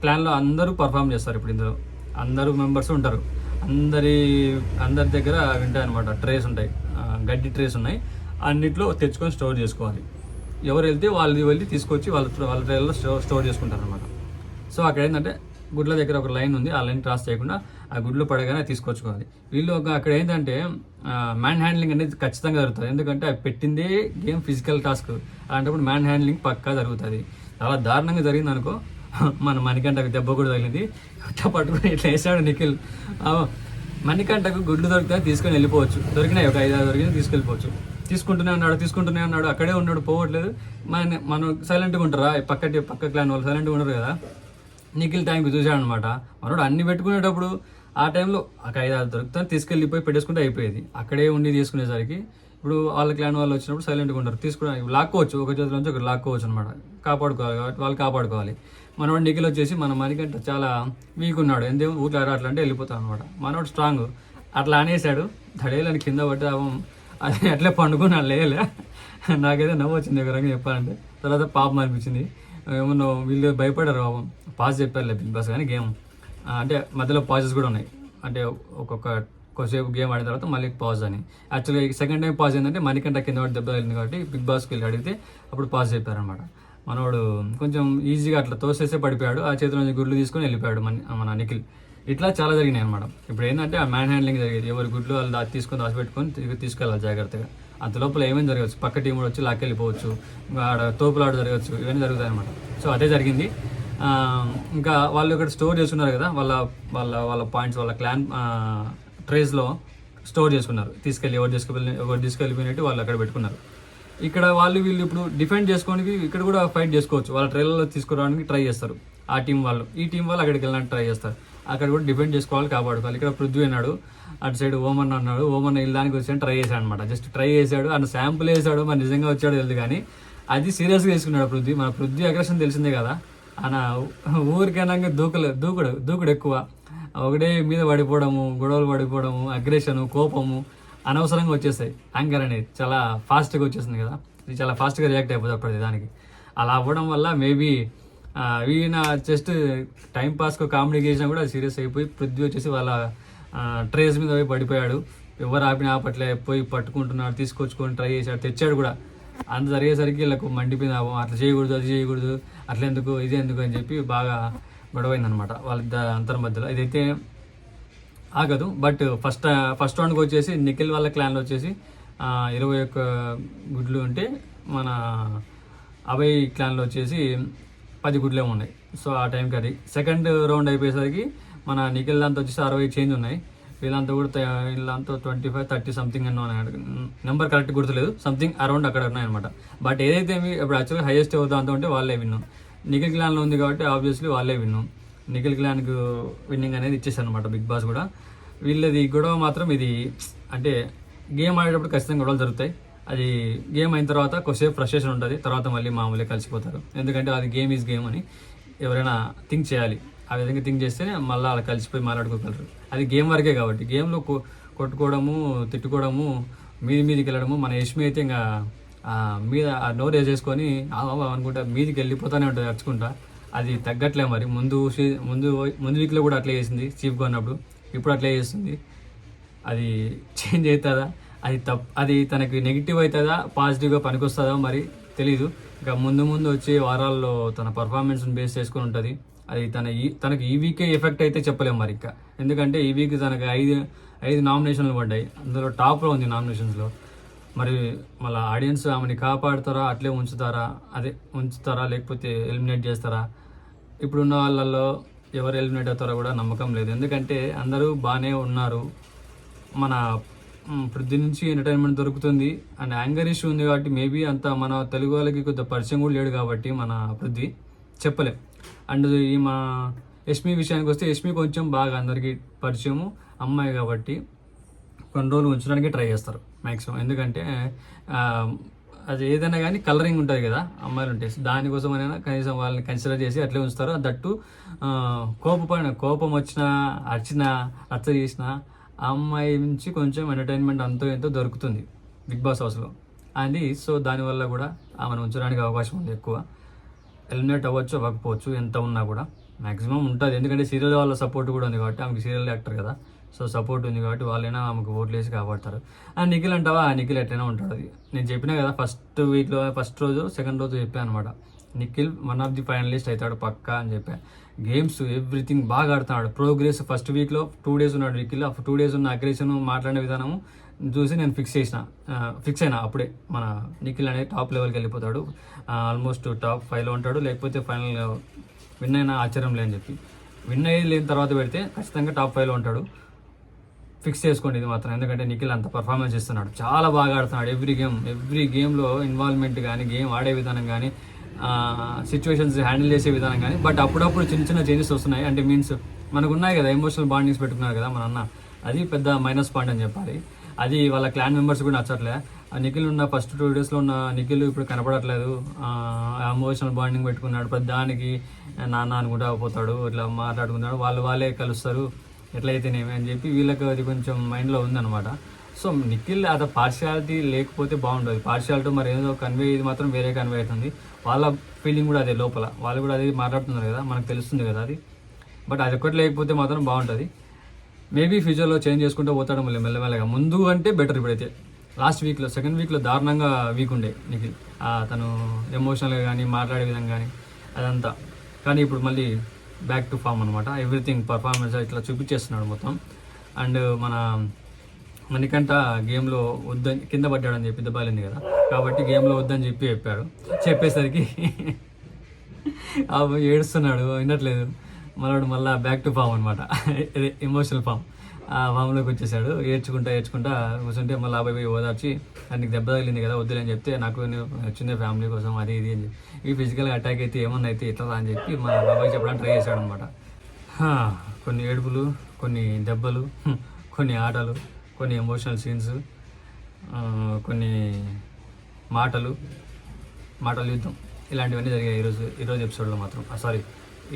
క్లాన్లో అందరూ పర్ఫామ్ చేస్తారు. ఇప్పుడు ఇందులో అందరూ మెంబర్స్ ఉంటారు, అందరి దగ్గర ఉంటాయి అనమాట, ట్రేస్ ఉంటాయి, గడ్డి ట్రేస్ ఉన్నాయి, అన్నిట్లో తెచ్చుకొని స్టోర్ చేసుకోవాలి. ఎవరు వెళ్తే వాళ్ళు వెళ్ళి తీసుకొచ్చి వాళ్ళ ట్రేల్లో స్టోర్ చేసుకుంటారు అనమాట. సో అక్కడ ఏంటంటే గుడ్ల దగ్గర ఒక లైన్ ఉంది, ఆ లైన్ క్రాస్ చేయకుండా ఆ గుడ్లు పడగానే తీసుకొచ్చుకోవాలి. వీళ్ళు అక్కడ ఏంటంటే మ్యాన్ హ్యాండ్లింగ్ అనేది ఖచ్చితంగా జరుగుతుంది, ఎందుకంటే అది పెట్టిందే గేమ్ ఫిజికల్ టాస్క్, అలాంటప్పుడు మ్యాన్ హ్యాండ్లింగ్ పక్కా జరుగుతుంది. చాలా దారుణంగా జరిగింది అనుకో, మణికంఠకు దెబ్బ కూడా తగిలింది, ఇట్లా పట్టుకుని ఇట్లా వేసాడు నిఖిల్. మణికంఠకు గుడ్లు దొరికితే తీసుకొని వెళ్ళిపోవచ్చు, దొరికినాయి ఒక 5-6 దొరికినా తీసుకెళ్ళిపోవచ్చు. తీసుకుంటూనే ఉన్నాడు, అక్కడే ఉన్నాడు, పోవట్లేదు. మనం సైలెంట్గా ఉంటారా, పక్క క్లాన్ వాళ్ళు సైలెంట్గా ఉండరు కదా. నిఖిల్ టైంకి చూశాడు అనమాట, మనోడు అన్ని పెట్టుకునేటప్పుడు ఆ టైంలో ఒక 5-6 దొరుకుతాను తీసుకెళ్ళిపోయి పెట్టేసుకుంటే అయిపోయేది. అక్కడే ఉండి తీసుకునేసరికి ఇప్పుడు వాళ్ళ క్లాన్ వాళ్ళు వచ్చినప్పుడు సైలెంట్గా ఉంటారు, తీసుకుని లాక్కోవచ్చు, ఒక చేతిలో నుంచి ఒకటి లాక్కోవచ్చు అనమాట. కాపాడుకోవాలి కాబట్టి వాళ్ళు కాపాడుకోవాలి. మనవాడు నిఖిల్ వచ్చేసి మన మణికంఠ చాలా వీక్ ఉన్నాడు, ఎందుకు ఊర్లో అట్లా అంటే వెళ్ళిపోతాం అనమాట. మనవాడు స్ట్రాంగ్, అట్లా అనేసాడు, ధడేలని కింద పట్టి అది అట్లే పండుకుని లేలే. నాకైతే నవ్వు వచ్చింది ఒక రకంగా చెప్పాలంటే. తర్వాత పాపం అనిపించింది, ఏమన్నా వీళ్ళు భయపడారు పాపం. పాజ్ చెప్పారులే బిగ్ బాస్, కానీ గేమ్ అంటే మధ్యలో పాజెస్ కూడా ఉన్నాయి, అంటే కొద్దిసేపు గేమ్ ఆడిన తర్వాత మళ్ళీ పాజ్ అని. యాక్చువల్గా సెకండ్ టైం పాజ్ ఏంటంటే మణికంఠ కింద పడి దెబ్బ తగిలింది కాబట్టి బిగ్ బాస్కి వెళ్ళి అడిగితే అప్పుడు పాజ్ చెప్పారనమాట. మనోడు కొంచెం ఈజీగా అట్లా తోసేసే పడిపోయాడు, ఆ చేతిలో నుంచి గుడ్లు తీసుకొని వెళ్ళిపోయాడు మన నిఖిల్. ఇట్లా చాలా జరిగినాయి అనమాట. ఇప్పుడు ఏంటంటే ఆ మ్యాన్ హ్యాండ్లింగ్ జరిగేది, ఎవరి గుడ్లు వాళ్ళు తీసుకొని దాచిపెట్టుకొని తీసుకెళ్ళాలి జాగ్రత్తగా. అంత లోపల ఏమేమి జరగచ్చు, పక్క టీం కూడా వచ్చి లాక్కెళ్ళిపోవచ్చు, ఆడ తోపులాట జరగచ్చు, ఇవన్నీ జరుగుతాయి అనమాట. సో అదే జరిగింది. ఇంకా వాళ్ళు ఇక్కడ స్టోర్ చేసుకున్నారు కదా, వాళ్ళ పాయింట్స్ వాళ్ళ క్లాన్ ట్రేస్లో స్టోర్ చేసుకున్నారు, ఎవరు తీసుకెళ్ళిపోయినట్టు వాళ్ళు అక్కడ పెట్టుకున్నారు. ఇక్కడ వీళ్ళు ఇప్పుడు డిఫెండ్ చేసుకోవడానికి ఇక్కడ కూడా ఫైట్ చేసుకోవచ్చు, వాళ్ళ ట్రైలర్లో తీసుకురావడానికి ట్రై చేస్తారు ఆ టీం వాళ్ళు. ఈ టీం వాళ్ళు అక్కడికి వెళ్ళడానికి ట్రై చేస్తారు, అక్కడ కూడా డిఫెండ్ చేసుకోవాలి, కాపాడుకోవాలి. ఇక్కడ పృథ్వీ అన్నాడు, అటు సైడ్ ఓమన్ అన్నాడు. ఓమన్ వెళ్ళడానికి వచ్చాను ట్రై చేశాడు అనమాట, జస్ట్ ట్రై చేశాడు, అన్న శాంపుల్ వేసాడు, మరి నిజంగా వచ్చాడు తెలియదు, కానీ అది సీరియస్గా తీసుకున్నాడు పృథ్వీ. మన పృథ్వీ అగ్రెషన్ తెలిసిందే కదా, ఆయన ఊరికైనా దూకుడు ఎక్కువ, ఒకటే మీద పడిపోవడము, గొడవలు పడిపోవడము, అగ్రెషను, కోపము అనవసరంగా వచ్చేస్తాయి. యాంకర్ అనేది చాలా ఫాస్ట్గా వచ్చేస్తుంది కదా, ఇది చాలా ఫాస్ట్గా రియాక్ట్ అయిపోతుంది అప్పుడు దానికి. అలా అవ్వడం వల్ల మేబీ ఈయన జస్ట్ టైం పాస్కి కామెడీ చేసినా కూడా సీరియస్ అయిపోయి పృథ్వీ వచ్చేసి వాళ్ళ ట్రేస్ మీద పోయి పడిపోయాడు. ఎవరు ఆపినా ఆపట్లే, పోయి పట్టుకుంటున్నాడు, తీసుకొచ్చుకొని ట్రై చేశాడు, తెచ్చాడు కూడా. అంత జరిగేసరికి వీళ్ళకు మండిపోయింది. అట్లా చేయకూడదు, అది చేయకూడదు, అట్లా ఎందుకు, ఇది ఎందుకు అని చెప్పి బాగా గొడవైందనమాట వాళ్ళ అంతర్ మధ్యలో. ఇదైతే ఆగదు. బట్ ఫస్ట్ రౌండ్కి వచ్చేసి నిఖిల్ వాళ్ళ క్లాన్లో వచ్చేసి 21 గుడ్లు ఉంటే మన అభయ్ క్లాన్లో వచ్చేసి 10 గుడ్లే ఉన్నాయి. సో ఆ టైంకి అది సెకండ్ రౌండ్ అయిపోయేసరికి మన నిఖిల్ దాంతో వచ్చేసి 60 చేంజ్ ఉన్నాయి. వీళ్ళంతా కూడా 25, 30 సంథింగ్ అన్నో నెంబర్ కరెక్ట్ గుర్తులేదు, సంథింగ్ అరౌండ్ అక్కడ ఉన్నాయన్నమాట. బట్ ఏదైతే ఇప్పుడు యాక్చువల్గా హైయెస్ట్ అవుతుందో ఉంటే వాళ్ళే విన్ను. నిఖిల్ క్లాన్లో ఉంది కాబట్టి ఆబ్వియస్లీ వాళ్ళే విన్ను. నిఖిల్ క్లాన్కి విన్నింగ్ అనేది ఇచ్చేసారు అనమాట బిగ్ బాస్ కూడా. వీళ్ళది గొడవ మాత్రం ఇది అంటే గేమ్ ఆడేటప్పుడు ఖచ్చితంగా గొడవలు జరుగుతాయి. అది గేమ్ అయిన తర్వాత కొద్దిసేపు ఫ్రస్ట్రేషన్ ఉంటుంది, తర్వాత మళ్ళీ మామూలుగా కలిసిపోతారు. ఎందుకంటే అది గేమ్ ఈజ్ గేమ్ అని ఎవరైనా థింక్ చేయాలి. ఆ విధంగా థింక్ చేస్తే మళ్ళీ అలా కలిసిపోయి మాట్లాడుకోగలరు. అది గేమ్ వరకే కాబట్టి గేమ్లో కొట్టుకోవడము, తిట్టుకోవడము, మీదికి వెళ్ళడము. మన యష్మి అయితే ఇంకా మీద నోరు వేసేసుకొని అనుకుంటా మీదికి వెళ్ళిపోతూనే ఉంటుంది అరుచుకుంటా. అది తగ్గట్లే మరి. ముందు వీక్లో కూడా అట్లే చేసింది చీఫ్గా ఉన్నప్పుడు, ఇప్పుడు అట్లే చేస్తుంది. అది చేంజ్ అవుతుందా, అది తనకి నెగిటివ్ అవుతుందా పాజిటివ్గా పనికొస్తుందా మరి తెలీదు. ఇంకా ముందు వచ్చే వారాల్లో తన పర్ఫార్మెన్స్ని బేస్ చేసుకుని ఉంటుంది. అది తనకి ఈ వీకే ఎఫెక్ట్ అయితే చెప్పలేము మరి ఇంకా. ఎందుకంటే ఈ వీక్ తనకి 5 నామినేషన్లు పడ్డాయి, అందులో టాప్లో ఉంది నామినేషన్స్లో. మరి మళ్ళీ ఆడియన్స్ ఆమెని కాపాడుతారా, అట్లే ఉంచుతారా లేకపోతే ఎలిమినేట్ చేస్తారా? ఇప్పుడున్న వాళ్ళల్లో ఎవరు ఎలిమినేట్ అవుతారో కూడా నమ్మకం లేదు. ఎందుకంటే అందరూ బాగానే ఉన్నారు. మన పృథ్వీ నుంచి ఎంటర్టైన్మెంట్ దొరుకుతుంది అండ్ యాంగర్ ఇష్యూ ఉంది కాబట్టి మేబీ అంత మన తెలుగు వాళ్ళకి కొద్దిగా పరిచయం కూడా లేడు కాబట్టి మన పృథ్వీ చెప్పలేం. అండ్ మా యష్మి విషయానికి వస్తే యష్మి కొంచెం బాగా అందరికీ పరిచయము, అమ్మాయి కాబట్టి కొన్ని రోజులు ఉంచడానికి ట్రై చేస్తారు మ్యాక్సిమం. ఎందుకంటే అది ఏదైనా కానీ కలరింగ్ ఉంటుంది కదా అమ్మాయిలు ఉంటే, దానికోసం అయినా కనీసం వాళ్ళని కన్సిడర్ చేసి అట్లే ఉంచుతారు. దట్టు కోపం వచ్చినా రచ్చ చేసినా ఆ అమ్మాయి నుంచి కొంచెం ఎంటర్టైన్మెంట్ ఎంతో దొరుకుతుంది బిగ్ బాస్ హౌస్లో. అది సో దానివల్ల కూడా ఆమెను ఉంచడానికి అవకాశం ఉంది ఎక్కువ. ఎలిమినేట్ అవ్వచ్చు అవ్వకపోవచ్చు, ఎంత ఉన్నా కూడా మ్యాక్సిమం ఉంటుంది. ఎందుకంటే సీరియల్ వాళ్ళ సపోర్ట్ కూడా ఉంది కాబట్టి, ఆమెకి సీరియల్ యాక్టర్ కదా, సో సపోర్ట్ ఉంది కాబట్టి వాళ్ళైనా ఆమెకు ఓట్లు వేసి కాపాడతారు. అండ్ నిఖిల్ అంటావా, నిఖిల్ ఎట్లయినా ఉంటాడు. అది నేను చెప్పినా కదా ఫస్ట్ రోజు సెకండ్ రోజు చెప్పాను అనమాట. Nikhil one of the finalist అవుతాడు పక్కా అని చెప్పా. గేమ్స్ ఎవ్రీథింగ్ బాగా ఆడుతున్నాడు. ప్రోగ్రెస్ ఫస్ట్ వీక్లో 2 days ఉన్నాడు నిఖిల్. 2 days ఉన్న అగ్రెషన్, మాట్లాడే విధానము చూసి నేను ఫిక్స్ అయినా అప్పుడే మన నిఖిల్ అనేది టాప్ లెవెల్కి వెళ్ళిపోతాడు. ఆల్మోస్ట్ టాప్ 5లో ఉంటాడు, లేకపోతే ఫైనల్ విన్ అయినా ఆశ్చర్యం లేని చెప్పి. విన్ అయ్యి లేని తర్వాత పెడితే ఖచ్చితంగా టాప్ 5లో ఉంటాడు. ఫిక్స్ చేసుకోండి ఇది మాత్రం. ఎందుకంటే నిఖిల్ అంత పర్ఫార్మెన్స్ ఇస్తున్నాడు, చాలా బాగా ఆడుతున్నాడు. ఎవ్రీ గేమ్లో ఇన్వాల్వ్మెంట్ కానీ, గేమ్ ఆడే విధానం కానీ, సిచ్యువేషన్స్ హ్యాండిల్ చేసే విధానం కానీ. బట్ అప్పుడప్పుడు చిన్న చేంజెస్ వస్తున్నాయి. అంటే మీన్స్ మనకు ఉన్నాయి కదా ఎమోషనల్ బాండింగ్స్ పెట్టుకున్నారు కదా మన అన్న, అది పెద్ద మైనస్ పాయింట్ అని చెప్పాలి. అది వాళ్ళ క్లాన్ మెంబర్స్ కూడా నచ్చట్లే. ఆ నిఖిల్ ఉన్న ఫస్ట్ 2 daysలో ఉన్న నిఖిల్ ఇప్పుడు కనపడట్లేదు. ఎమోషనల్ బాండింగ్ పెట్టుకున్నాడు, ప్రతిదానికి నాన్న అనుకుంటా పోతాడు, ఇట్లా మాట్లాడుకున్నాడు. వాళ్ళే కలుస్తారు ఎట్లయితేనేమి అని చెప్పి వీళ్ళకి అది కొంచెం మైండ్లో ఉందన్నమాట. సో నిఖిల్ అది పార్షియాలిటీ లేకపోతే బాగుంటుంది. పార్షియాలిటీ మరి ఏదో కన్వే, ఇది మాత్రం వేరే కన్వే అవుతుంది. వాళ్ళ ఫీలింగ్ కూడా అదే, లోపల వాళ్ళు కూడా అదే మాట్లాడుతున్నారు కదా, మనకు తెలుస్తుంది కదా అది. బట్ అది ఒక్కటి లేకపోతే మాత్రం బాగుంటుంది. మేబీ ఫ్యూచర్లో చేంజ్ చేసుకుంటూ పోతాడు మెల్లమెల్లగా. ముందు అంటే బెటర్. ఇప్పుడైతే లాస్ట్ వీక్లో సెకండ్ వీక్లో దారుణంగా వీక్ ఉండే నిఖిల్, తను ఎమోషనల్గా కానీ, మాట్లాడే విధంగా కానీ అదంతా. కానీ ఇప్పుడు మళ్ళీ బ్యాక్ టు ఫామ్ అనమాట. ఎవ్రీథింగ్ పర్ఫార్మెన్స్ ఇట్లా చూపించేస్తున్నాడు మొత్తం. అండ్ మన మణికంఠ గేమ్లో వద్దని కింద పడ్డాడని చెప్పి దెబ్బలింది కదా, కాబట్టి గేమ్లో వద్దని చెప్పేసరికి ఏడుస్తున్నాడు, వినట్లేదు. మళ్ళీ బ్యాక్ టు ఫామ్ అనమాట, ఎమోషనల్ ఫామ్. ఆ ఫామ్లోకి వచ్చేసాడు. ఏడ్చుకుంటా కూర్చుంటే మళ్ళీ పోయి ఓదార్చి నీకు దెబ్బ తగిలింది కదా వద్దులేని చెప్తే, నాకు వచ్చిందే ఫ్యామిలీ కోసం అది ఇది అని చెప్పి, ఈ ఫిజికల్గా అటాక్ అయితే ఏమన్నా అయితే ఇట్లా అని చెప్పి మా బాబాయ్ చెప్పడానికి ట్రై చేశాడు అనమాట. కొన్ని ఏడుపులు, కొన్ని దెబ్బలు, కొన్ని ఆటలు, కొన్ని ఎమోషనల్ సీన్స్, కొన్ని మాటలు యుద్ధం, ఇలాంటివన్నీ జరిగాయి ఈరోజు ఎపిసోడ్లో మాత్రం.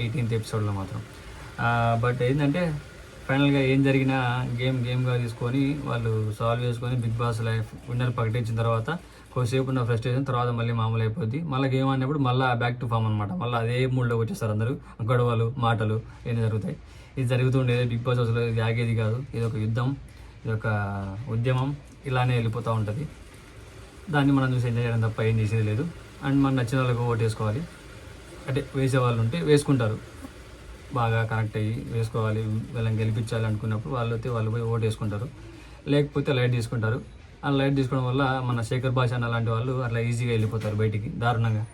18th ఎపిసోడ్లో మాత్రం. బట్ ఏంటంటే ఫైనల్గా ఏం జరిగినా గేమ్గా తీసుకొని వాళ్ళు సాల్వ్ చేసుకొని బిగ్ బాస్ లైఫ్ విన్నర్ ప్రకటించిన తర్వాత కొద్దిసేపు ఉన్న ఫ్రస్ట్రేషన్ తర్వాత మళ్ళీ మామూలు అయిపోద్ది. మళ్ళీ గేమ్ ఆడినప్పుడు మళ్ళీ బ్యాక్ టు ఫామ్ అనమాట. మళ్ళీ అదే మూడ్లోకి వచ్చేస్తారు అందరూ, గొడవలు మాటలు ఏమి జరుగుతాయి. ఇది జరుగుతుండేది బిగ్ బాస్ హౌస్లో. ఇది ఆగేది కాదు, ఇది ఒక యుద్ధం, ఇది ఒక ఉద్యమం, ఇలానే వెళ్ళిపోతూ ఉంటుంది. దాన్ని మనం చూసి ఎంజాయ్ చేయడం తప్ప ఏం చేసేది లేదు. అండ్ మన నచ్చిన వాళ్ళకి ఓటు వేసుకోవాలి, అంటే వేసే వాళ్ళు ఉంటే వేసుకుంటారు, బాగా కనెక్ట్ అయ్యి వేసుకోవాలి, వీళ్ళని గెలిపించాలి అనుకున్నప్పుడు వాళ్ళు పోయి ఓటు వేసుకుంటారు. లేకపోతే లైట్ తీసుకుంటారు. ఆ లైట్ తీసుకోవడం వల్ల మన శేఖర్ భాష అన్న లాంటి వాళ్ళు అట్లా ఈజీగా వెళ్ళిపోతారు బయటికి దారుణంగా.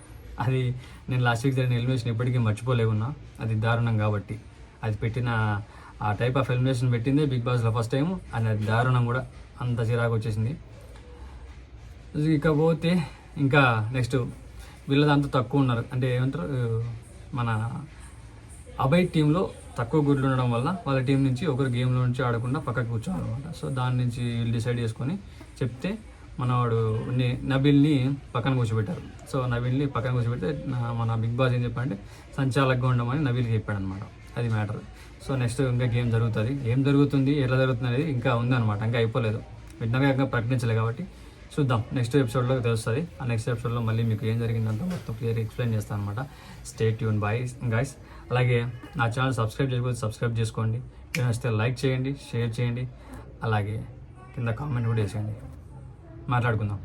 అది నేను లాస్ట్ వీక్ జరిగిన ఎలిమినేషన్ ఇప్పటికీ మర్చిపోలేకున్నా. అది దారుణం కాబట్టి అది పెట్టిన ఆ టైప్ ఆఫ్ ఎలిమినేషన్ పెట్టిందే బిగ్ బాస్లో ఫస్ట్ టైం. అది దారుణం కూడా, అంత చిరాకు వచ్చేసింది. ఇకపోతే ఇంకా నెక్స్ట్ వీళ్ళదంతా తక్కువ ఉన్నారు, అంటే ఏమంటారు, మన అభయ్ టీంలో తక్కువ గుడ్లు ఉండడం వల్ల వాళ్ళ టీం నుంచి ఒకరు గేమ్లో నుంచి ఆడకుండా పక్కకు కూర్చోవాలన్నమాట. సో దాని నుంచి వీళ్ళు డిసైడ్ చేసుకొని చెప్తే మనవాడు నబిల్ని పక్కన కూర్చోబెట్టారు. సో నబిల్ని పక్కన కూర్చోబెడితే మన బిగ్ బాస్ ఏం చెప్పాడంటే సంచాలకుగా ఉండమని నబిల్కి చెప్పాడనమాట. అది మ్యాటర్. సో నెక్స్ట్ ఇంకా గేమ్ జరుగుతుంది. ఏం జరుగుతుంది, ఎలా జరుగుతుంది అనేది ఇంకా ఉందన్నమాట, ఇంకా అయిపోలేదు, విన్నర్గా ప్రకటించలేదు కాబట్టి చూద్దాం. నెక్స్ట్ ఎపిసోడ్లో తెలుస్తుంది. ఆ నెక్స్ట్ ఎపిసోడ్లో మళ్ళీ మీకు ఏం జరిగిందంతా మొత్తం క్లియర్గా ఎక్స్ప్లెయిన్ చేస్తాను అనమాట. Stay tune guys. అలాగే నా ఛానల్ సబ్స్క్రైబ్ చేయకపోతే సబ్స్క్రైబ్ చేసుకోండి. నచ్చితే లైక్ చేయండి, షేర్ చేయండి, అలాగే కింద కామెంట్ కూడా వేసేయండి. మాట్లాడుకుందాం.